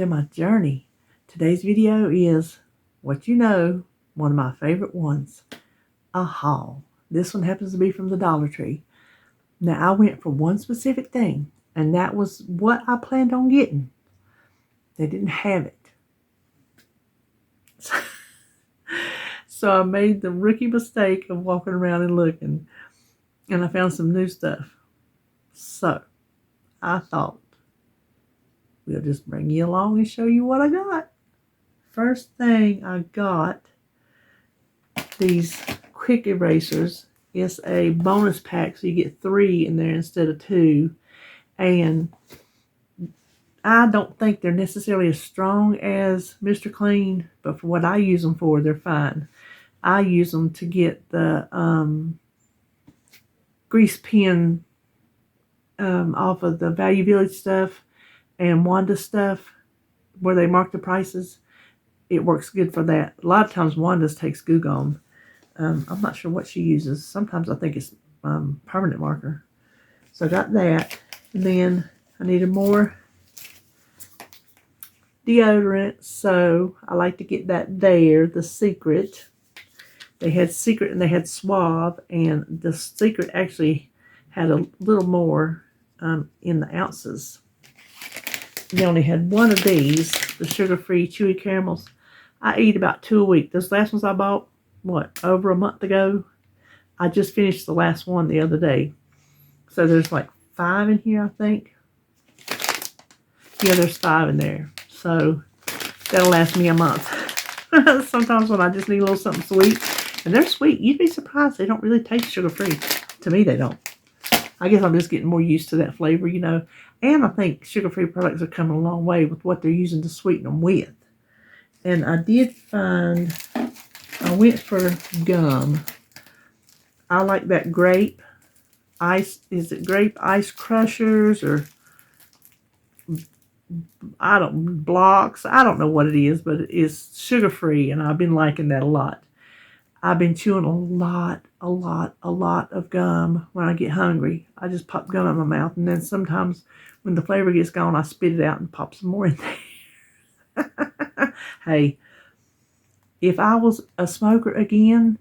to my journey. Today's video is what you know, one of my favorite ones, a haul. This one happens to be from the Dollar Tree. Now, I went for one specific thing, and that was what I planned on getting. They didn't have it. So I made the rookie mistake of walking around and looking, and I found some new stuff. So I thought, we'll just bring you along and show you what I got. First thing I got, these quick erasers. It's a bonus pack, so you get 3 in there instead of 2. And I don't think they're necessarily as strong as Mr. Clean, but for what I use them for, they're fine. I use them to get the grease pen off of the Value Village stuff and Wanda stuff where they mark the prices. It works good for that. A lot of times Wanda's takes Goo Gone. I'm not sure what she uses. Sometimes I think it's permanent marker. So I got that. And then I needed more deodorant. So I like to get that there, the Secret. They had Secret and they had Suave. And the Secret actually had a little more in the ounces. They only had one of these, the sugar-free chewy caramels. I eat about 2 a week. Those last ones I bought, over a month ago? I just finished the last one the other day. So there's like 5 in here, I think. Yeah, there's 5 in there. So that'll last me a month. Sometimes when I just need a little something sweet. And they're sweet. You'd be surprised. They don't really taste sugar-free. To me, they don't. I guess I'm just getting more used to that flavor, you know. And I think sugar-free products are coming a long way with what they're using to sweeten them with. And I did find, I went for gum. I like that grape ice. Is it grape ice crushers or blocks? I don't know what it is, but it is sugar-free, and I've been liking that a lot. I've been chewing a lot of gum when I get hungry. I just pop gum in my mouth, and then sometimes when the flavor gets gone, I spit it out and pop some more in there. Hey, if I was a smoker again,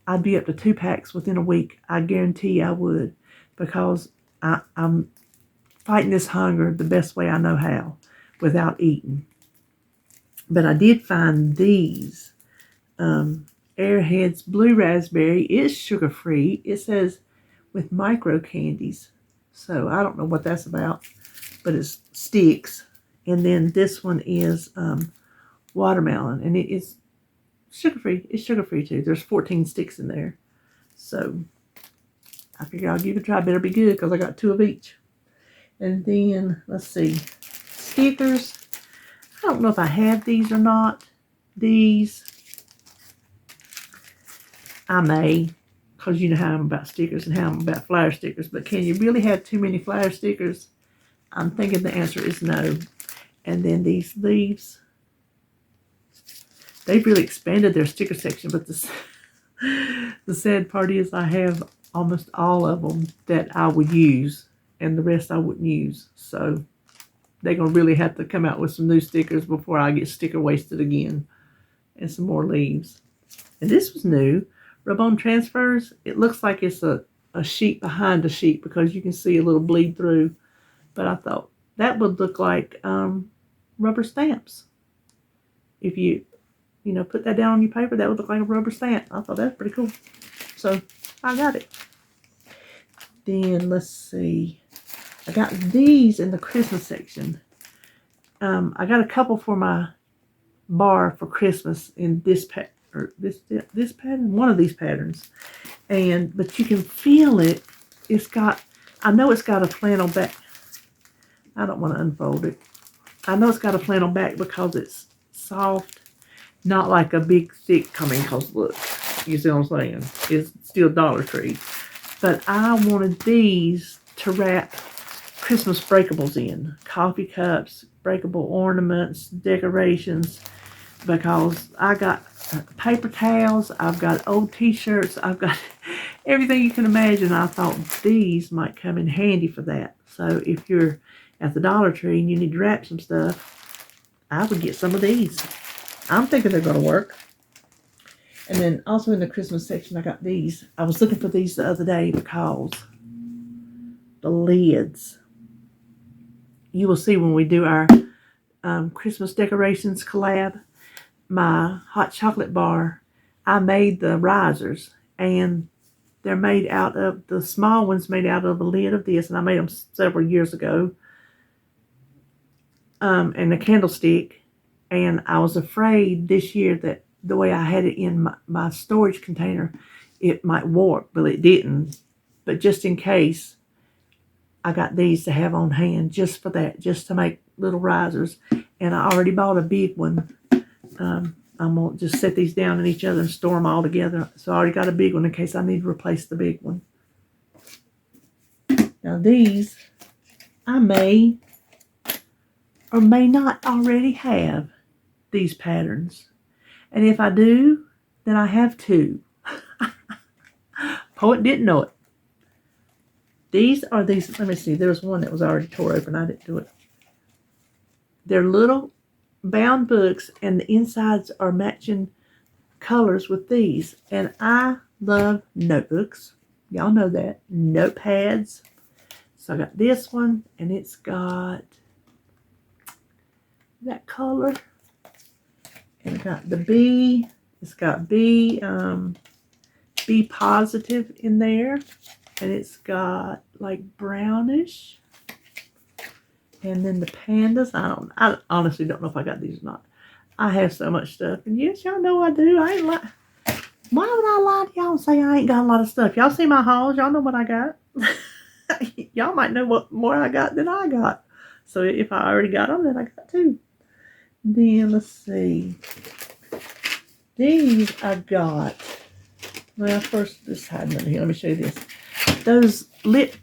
I'd be up to 2 packs within a week. I guarantee I would, because I'm fighting this hunger the best way I know how, without eating. But I did find these Airheads Blue Raspberry. It's sugar-free. It says with micro candies. So I don't know what that's about, but it's sticks. And then this one is watermelon, and it is sugar-free. It's sugar-free too. There's 14 sticks in there. So I figure I'll give it a try. Better be good because I got 2 of each. And then, let's see, stickers. I don't know if I have these or not. These, I may, because you know how I'm about stickers and how I'm about flyer stickers. But can you really have too many flyer stickers? I'm thinking the answer is no. And then these leaves. They've really expanded their sticker section, but the sad part is I have almost all of them that I would use, and the rest I wouldn't use. So they're going to really have to come out with some new stickers before I get sticker wasted again. And some more leaves. And this was new. Rub-on transfers. It looks like it's a sheet behind a sheet because you can see a little bleed through. But I thought that would look like rubber stamps. If you put that down on your paper, that would look like a rubber stamp. I thought that's pretty cool. So I got it. Then let's see. I got these in the Christmas section. I got a couple for my bar for Christmas in this pattern, one of these patterns. But you can feel it. I know it's got a flannel back. I don't want to unfold it. I know it's got a flannel back because it's soft, not like a big thick, because look, you see what I'm saying? It's still Dollar Tree. But I wanted these to wrap Christmas breakables in. Coffee cups, breakable ornaments, decorations, because I got paper towels, I've got old t-shirts, I've got everything you can imagine. I thought these might come in handy for that. So if you're at the Dollar Tree and you need to wrap some stuff, I would get some of these. I'm thinking they're going to work. And then also in the Christmas section, I got these. I was looking for these the other day because the lids. You will see when we do our Christmas decorations collab, my hot chocolate bar, I made the risers, and they're made out of, the small ones made out of the lid of this, and I made them several years ago, and the candlestick, and I was afraid this year that the way I had it in my storage container, it might warp, but it didn't. But just in case, I got these to have on hand just for that, just to make little risers. And I already bought a big one. I'm going to just set these down in each other and store them all together. So I already got a big one in case I need to replace the big one. Now these, I may or may not already have these patterns. And if I do, then I have two. Poet didn't know it. These are these, let me see, there was one that was already tore open. I didn't do it. They're little bound books, and the insides are matching colors with these. And I love notebooks. Y'all know that. Notepads. So I got this one, and it's got that color. And I got the B. It's got B positive in there. And it's got like brownish. And then the pandas. I honestly don't know if I got these or not. I have so much stuff. And yes, y'all know I do. I ain't like. Why would I lie to y'all and say I ain't got a lot of stuff? Y'all see my hauls. Y'all know what I got. Y'all might know what more I got than I got. So if I already got them, then I got two. Then let's see. These I got. Well, first, this hiding under here. Let me show you this. Those lip,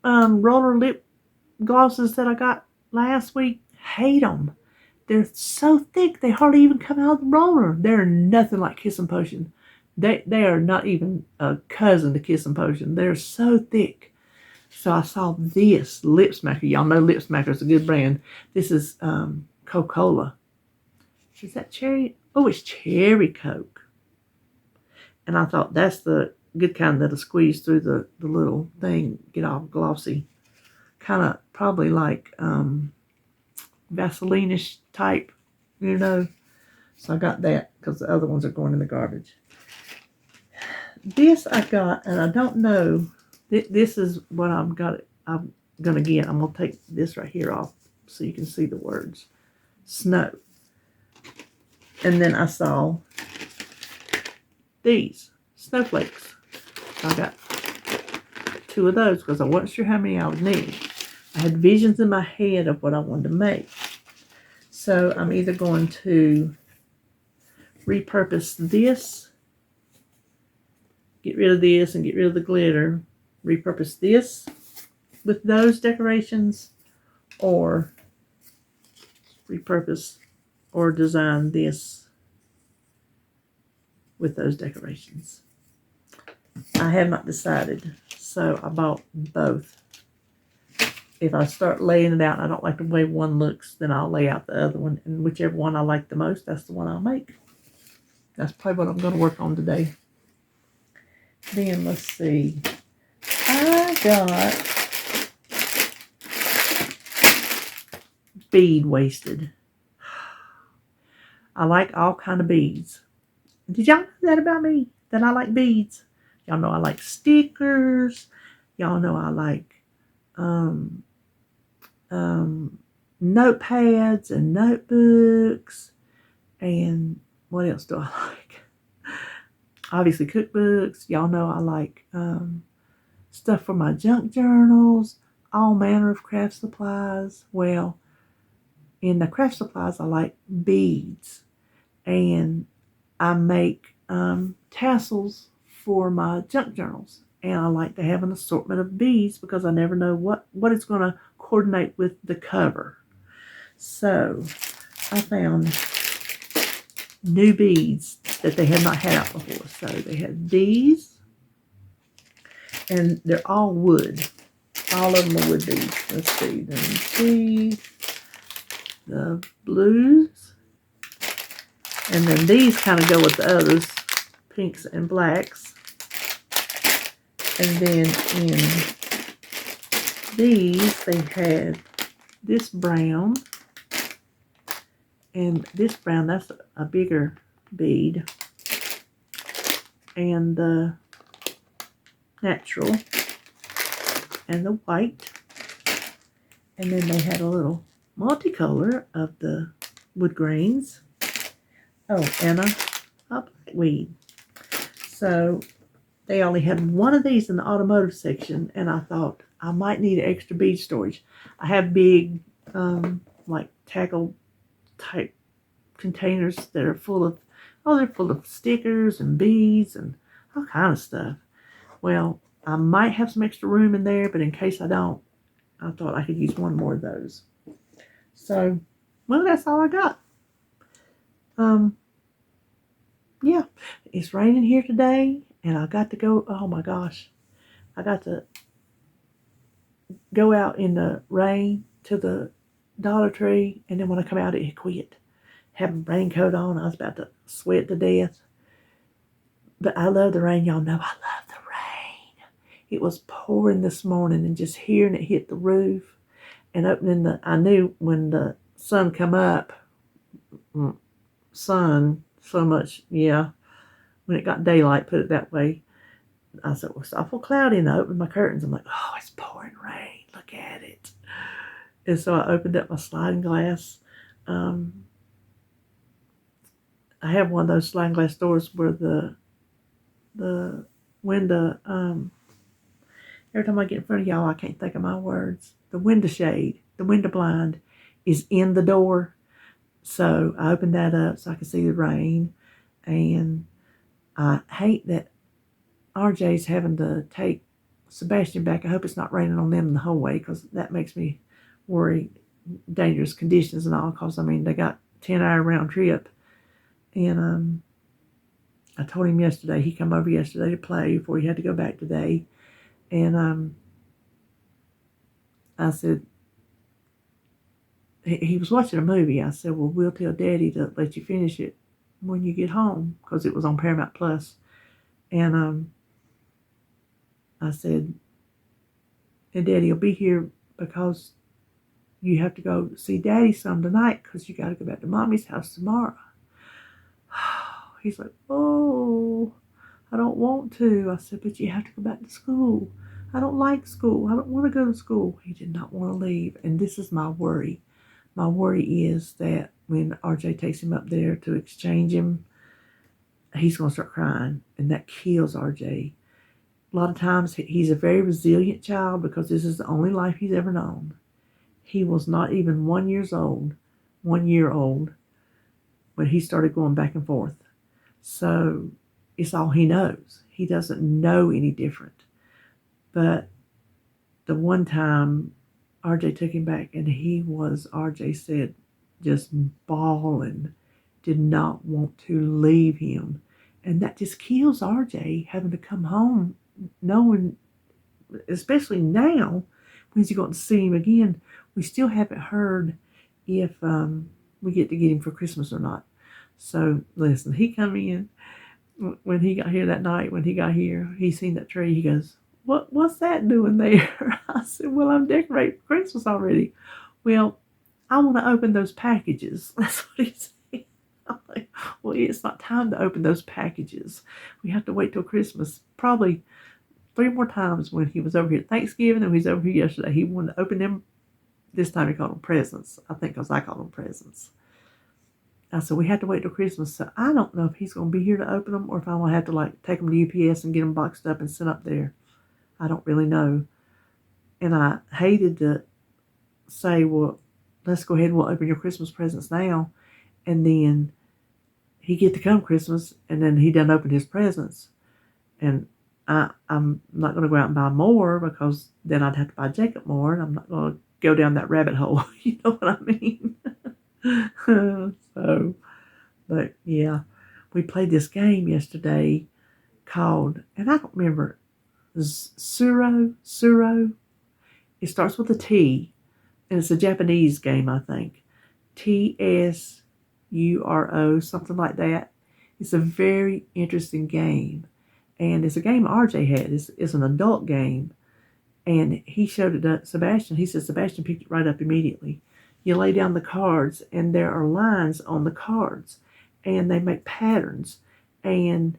roller lip glosses that I got last week, hate them. They're so thick, they hardly even come out of the roller. They're nothing like Kissing Potion. They are not even a cousin to Kissing Potion. They're so thick. So I saw this Lip Smacker. Y'all know Lip Smacker is a good brand. This is Coca-Cola. Is that cherry? Oh, it's cherry Coke. And I thought that's the good kind that'll squeeze through the little thing, get all glossy. Kind of probably like Vaseline-ish type, you know. So I got that because the other ones are going in the garbage. This I got, and I don't know. This is what I'm gonna get. I'm gonna take this right here off so you can see the words. Snow. And then I saw these snowflakes. I got two of those because I wasn't sure how many I would need. I had visions in my head of what I wanted to make. So I'm either going to repurpose this, get rid of this and get rid of the glitter, repurpose this with those decorations, or repurpose or design this with those decorations. I have not decided, so I bought both. If I start laying it out and I don't like the way one looks, then I'll lay out the other one. And whichever one I like the most, that's the one I'll make. That's probably what I'm going to work on today. Then let's see. I got bead wasted. I like all kind of beads. Did y'all know that about me? That I like beads? Y'all know I like stickers. Y'all know I like notepads and notebooks. And what else do I like? Obviously cookbooks. Y'all know I like stuff for my junk journals. All manner of craft supplies. Well, in the craft supplies, I like beads. And I make tassels for my junk journals. And I like to have an assortment of beads because I never know what it's going to coordinate with the cover. So I found new beads that they had not had out before. So they had these, and they're all wood. All of them are wood beads. Let's see. Then these. the blues. And then these kind of go with the others, pinks and blacks. And then in these, they had this brown. And this brown, that's a bigger bead. And the natural. And the white. And then they had a little multicolor of the wood grains. Oh, and a blackweed. So they only had one of these in the automotive section, and I thought I might need extra bead storage. I have big, like tackle type containers that are full of, they're full of stickers and beads and all kind of stuff. Well, I might have some extra room in there, but in case I don't, I thought I could use one more of those. So, well, that's all I got. Yeah, it's raining here today, and I got to go, oh my gosh, I got to go out in the rain to the Dollar Tree, and then when I come out, it had quit. Having a raincoat on, I was about to sweat to death. But I love the rain, y'all know I love the rain. It was pouring this morning, and just hearing it hit the roof, and I knew when the sun come up, so much, yeah, when it got daylight, put it that way, I said, well, it's awful cloudy, and I opened my curtains. I'm like, oh, it's pouring rain. Look at it. And so I opened up my sliding glass. I have one of those sliding glass doors where the window, every time I get in front of y'all, I can't think of my words. The window shade, the window blind is in the door. So I opened that up so I could see the rain. And I hate that RJ's having to take Sebastian back. I hope it's not raining on them the whole way, because that makes me worry. Dangerous conditions and all, because, I mean, they got 10-hour round trip. And I told him yesterday, he come over yesterday to play before he had to go back today. And I said, he was watching a movie. I said, well, we'll tell Daddy to let you finish it when you get home, because it was on Paramount Plus. And I said, and Daddy will be here because you have to go see Daddy some tonight, because you got to go back to Mommy's house tomorrow. He's like, oh, I don't want to. I said, but you have to go back to school. I don't like school. I don't want to go to school. He did not want to leave. And this is my worry. My worry is that when RJ takes him up there to exchange him, he's going to start crying. And that kills RJ. A lot of times he's a very resilient child, because this is the only life he's ever known. He was not even 1 year old when he started going back and forth. So it's all he knows. He doesn't know any different. But the one time RJ took him back, and RJ said, just bawling, did not want to leave him. And that just kills RJ, having to come home knowing, especially now, when he's going to see him again. We still haven't heard if we get to get him for Christmas or not. So listen, he come in, when he got here that night, he seen that tree. He goes, what's that doing there? I said, well, I'm decorating for Christmas already. Well, I want to open those packages. That's what he said. I'm like, well, it's not time to open those packages. We have to wait till Christmas. Probably 3 more times when he was over here at Thanksgiving, and he was over here yesterday. He wanted to open them. This time he called them presents. I think because I called them presents. I said, we have to wait till Christmas. So I don't know if he's going to be here to open them, or if I'm going to have to take them to UPS and get them boxed up and sent up there. I don't really know. And I hated to say, well, let's go ahead and we'll open your Christmas presents now. And then he get to come Christmas, and then he done open his presents. And I'm not going to go out and buy more, because then I'd have to buy Jacob more, and I'm not going to go down that rabbit hole. You know what I mean? So, but yeah, we played this game yesterday called, and I don't remember, Suro. It starts with a T, and it's a Japanese game, I think. TSURO, something like that. It's a very interesting game. And it's a game RJ had. It's an adult game. And he showed it to Sebastian. He said Sebastian picked it right up immediately. You lay down the cards, and there are lines on the cards, and they make patterns. And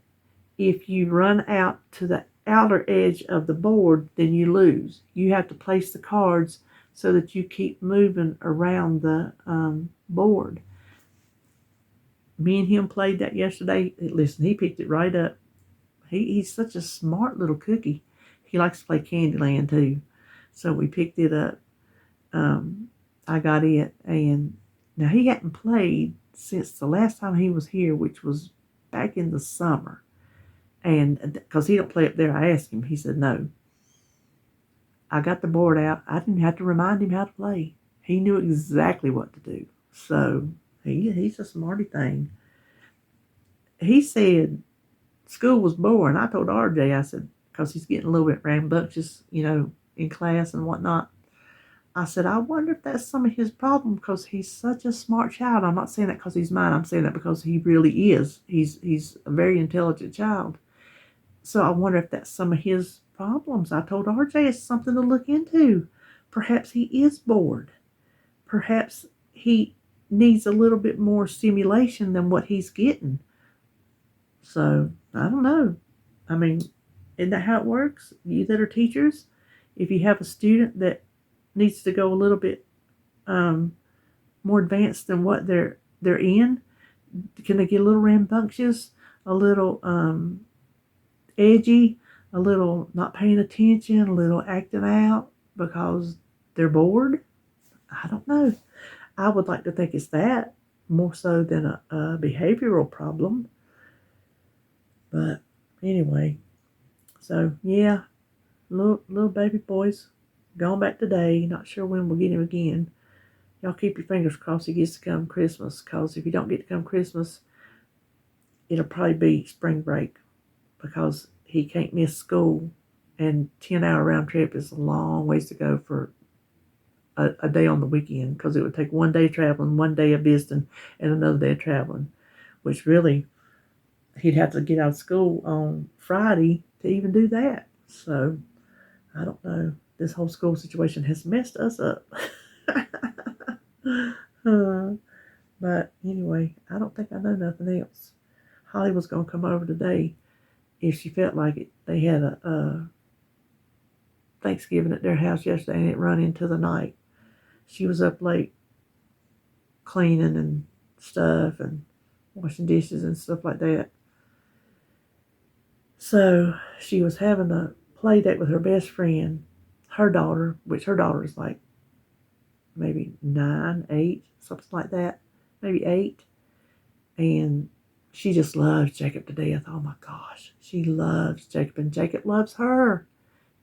if you run out to the outer edge of the board, then you lose. You have to place the cards so that you keep moving around the board. Me and him played that yesterday. Listen, he picked it right up. He's such a smart little cookie. He likes to play Candyland too. So we picked it up. I got it. And now he hadn't played since the last time he was here, which was back in the summer. And because he don't play up there, I asked him. He said no. I got the board out. I didn't have to remind him how to play. He knew exactly what to do. So he's a smarty thing. He said school was boring. I told RJ, I said, because he's getting a little bit rambunctious, in class and whatnot. I said, I wonder if that's some of his problem because he's such a smart child. I'm not saying that because he's mine. I'm saying that because he really is. He's a very intelligent child. So I wonder if that's some of his problems. I told RJ it's something to look into. Perhaps he is bored. Perhaps he needs a little bit more stimulation than what he's getting. So, I don't know. I mean, isn't that how it works? You that are teachers, if you have a student that needs to go a little bit more advanced than what they're in, can they get a little rambunctious, a little edgy, a little not paying attention, a little acting out because they're bored? I don't know. I would like to think it's that more so than a behavioral problem. But anyway, so yeah, little baby boy's gone back today. Not sure when we'll get him again. Y'all keep your fingers crossed he gets to come Christmas, because if he don't get to come Christmas, it'll probably be spring break, because he can't miss school, and 10-hour round trip is a long ways to go for a day on the weekend, because it would take one day traveling, one day of visiting, and another day of traveling, which really he'd have to get out of school on Friday to even do that. So I don't know. This whole school situation has messed us up. But anyway, I don't think I know nothing else. Holly was going to come over today if she felt like it. They had a Thanksgiving at their house yesterday, and it run into the night. She was up late cleaning and stuff and washing dishes and stuff like that. So she was having a play date with her best friend, her daughter, which her daughter is like maybe 9, 8, something like that, maybe 8. And she just loves Jacob to death. Oh my gosh, she loves Jacob, and Jacob loves her.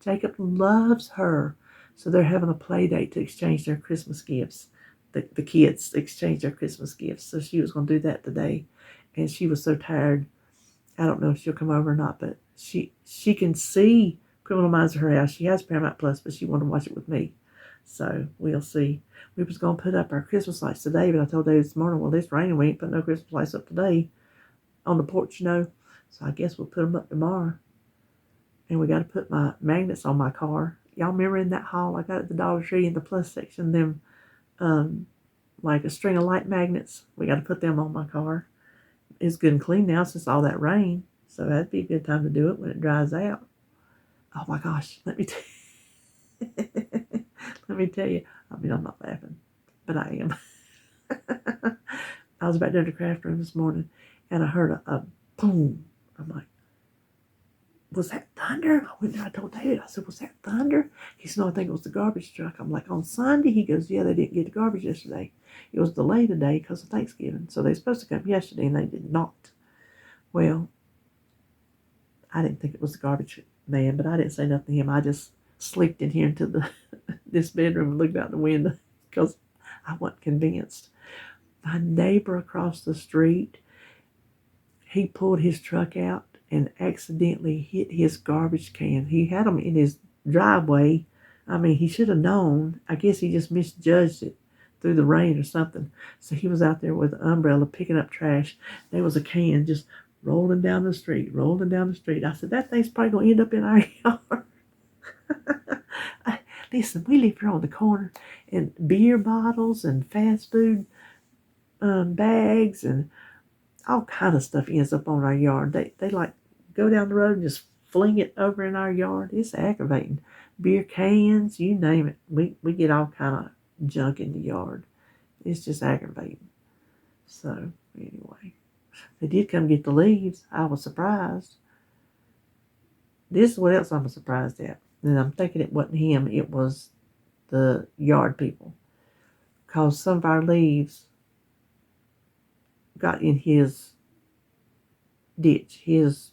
Jacob loves her. So they're having a play date to exchange their Christmas gifts. The kids exchange their Christmas gifts. So she was going to do that today. And she was so tired. I don't know if she'll come over or not, but she can see Criminal Minds at her house. She has Paramount Plus, but she wanted to watch it with me. So we'll see. We was going to put up our Christmas lights today, but I told Dave this morning, well, it's raining. We ain't putting no Christmas lights up today on the porch, So I guess we'll put them up tomorrow. And we got to put my magnets on my car. Y'all remember in that haul I got at the Dollar Tree in the plus section, them like a string of light magnets. We got to put them on my car. It's good and clean now since all that rain. So that'd be a good time to do it when it dries out. Oh my gosh, let me tell you. I mean, I'm not laughing, but I am. I was back there in the craft room this morning, and I heard a boom. I'm like, was that thunder? I went there, I told David, I said, was that thunder? He said, no, I think it was the garbage truck. I'm like, on Sunday? He goes, yeah, they didn't get the garbage yesterday. It was delayed today because of Thanksgiving. So they were supposed to come yesterday, and they did not. Well, I didn't think it was the garbage man, but I didn't say nothing to him. I just slipped in here into this bedroom and looked out the window because I wasn't convinced. My neighbor across the street, he pulled his truck out and accidentally hit his garbage can. He had them in his driveway. I mean, he should have known. I guess he just misjudged it. through the rain or something. So he was out there with an umbrella picking up trash. There was a can just rolling down the street, rolling down the street. I said, that thing's probably going to end up in our yard. Listen, we live here on the corner, and beer bottles and fast food bags and all kind of stuff ends up on our yard. They like go down the road and just fling it over in our yard. It's aggravating. Beer cans, you name it. We get all kind of junk in the yard. It's just aggravating. So anyway, they did come get the leaves. I was surprised. This is what else I'm surprised at. And I'm thinking it wasn't him. It was the yard people. Because some of our leaves got in his ditch. His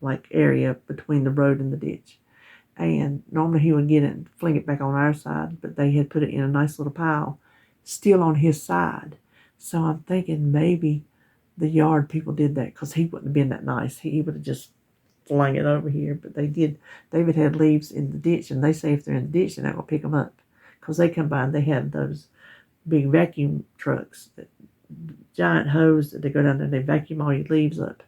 like area between the road and the ditch. And normally he would get it and fling it back on our side. But they had put it in a nice little pile. Still on his side. So I'm thinking maybe the yard people did that. Because he wouldn't have been that nice. He would have just flying it over here, but they did. David had leaves in the ditch, and they say if they're in the ditch, they're not going to pick them up because they come by and they have those big vacuum trucks, that giant hose that they go down there and they vacuum all your leaves up.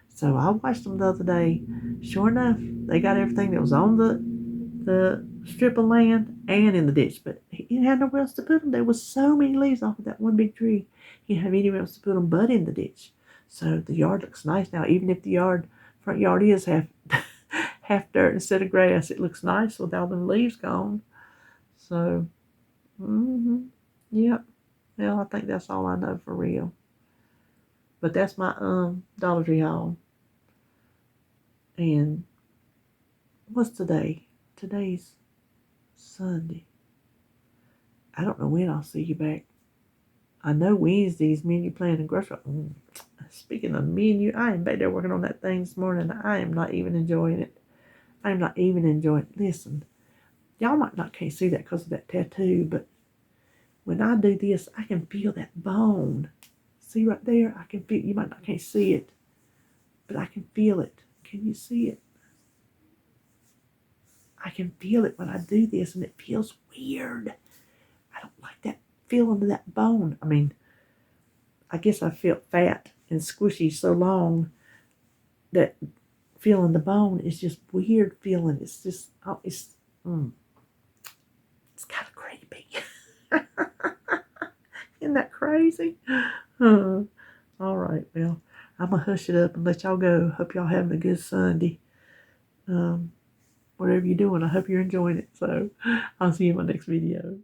So I watched them the other day. Sure enough, they got everything that was on the strip of land and in the ditch, but he had nowhere else to put them. There was so many leaves off of that one big tree. He didn't have anywhere else to put them but in the ditch. So the yard looks nice now, even if the front yard is half dirt instead of grass. It looks nice with all the leaves gone. So, yep. Well, I think that's all I know for real. But that's my Dollar Tree haul. And what's today? Today's Sunday. I don't know when I'll see you back. I know Wednesday's menu plan and grocery. Speaking of menu, I am back there working on that thing this morning. I am not even enjoying it. I am not even enjoying it. Listen, y'all might not can't see that because of that tattoo, but when I do this, I can feel that bone. See right there? I can feel. You might not can't see it, but I can feel it. Can you see it? I can feel it when I do this, and it feels weird. I don't like that feeling of that bone. I mean, I guess I felt fat and squishy so long that feeling the bone is just weird feeling. It's just, it's kind of creepy. Isn't that crazy? All right, well, I'm going to hush it up and let y'all go. Hope y'all having a good Sunday. Whatever you're doing, I hope you're enjoying it. So I'll see you in my next video.